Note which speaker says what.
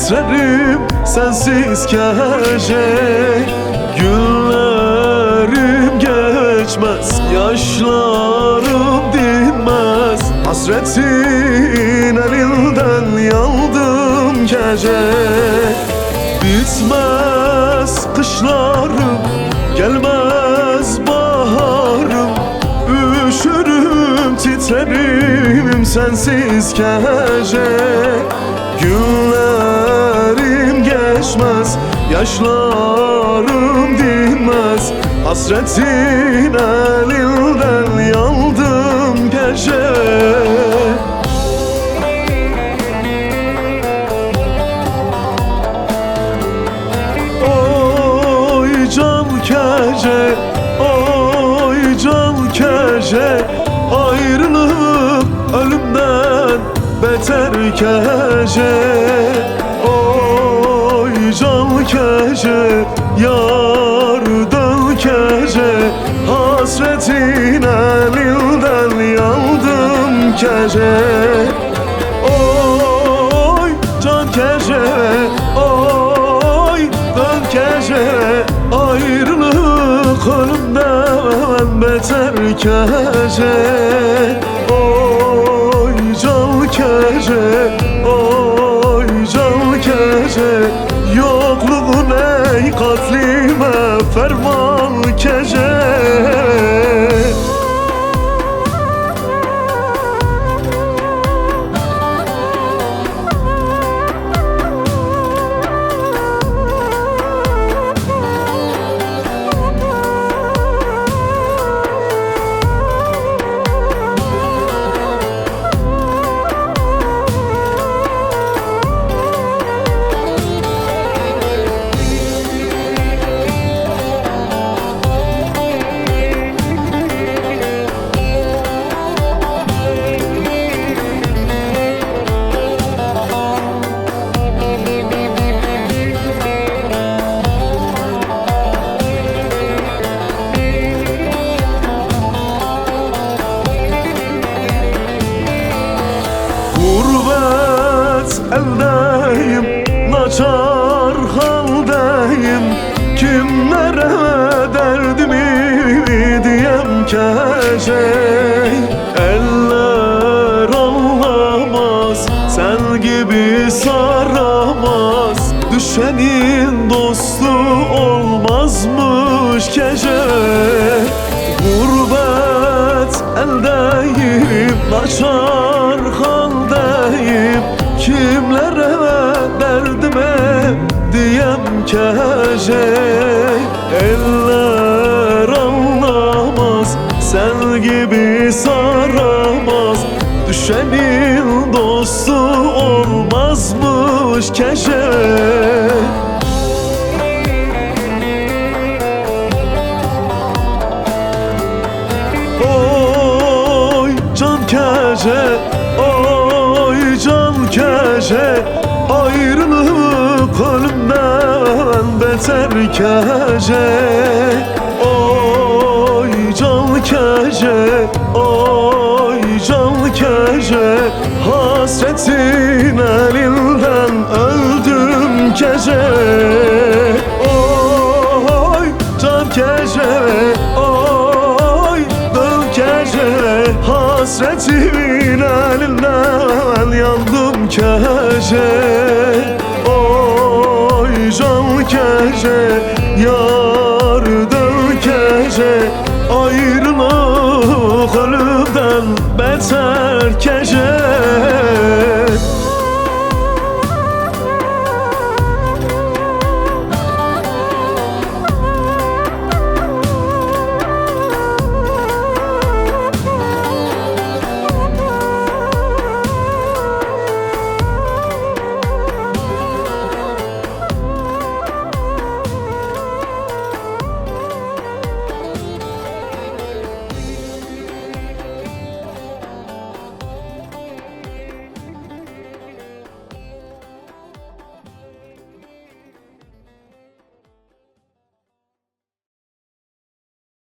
Speaker 1: titrerim sensiz gece. Günlerim geçmez, yaşlarım dinmez. Hasretin elinden yandım gece. Bitmez kışlarım, gelmez baharım. Üşürüm, titrerim sensiz gece. Günlerim geçmez, yaşlarım dinmez. Hasretin elinden yandım gece. Oy can gece, oy can gece. Ayrılık ölümden beter gece. Oy can gece, yar dön gece. Hasretin elinden yandım gece. Oy can gece, oy dön gece. Ayrılık ölümden beter gece. Oy can gece, oy can gece. Yokluğun ey katlime ferman gece. Gurbet eldeyim, naçar haldeyim. Kimlere derdimi diyem gece. Eller anlamaz, sen gibi saramaz. Düşenin dostu olmazmış gece. Gurbet eldeyim, naçar haldeyim. Kimlere derdime diyem gece. Eller anlamaz, sen gibi saramaz. Düşenin dostu olmazmış gece. Oy can gece, oy can gece. Ayrılık ölümden beter gece. Oy can gece, oy can gece. Hasretin elinden öldüm gece. Oy can gece, oy dön gece. Hasretin elinden yandım gece.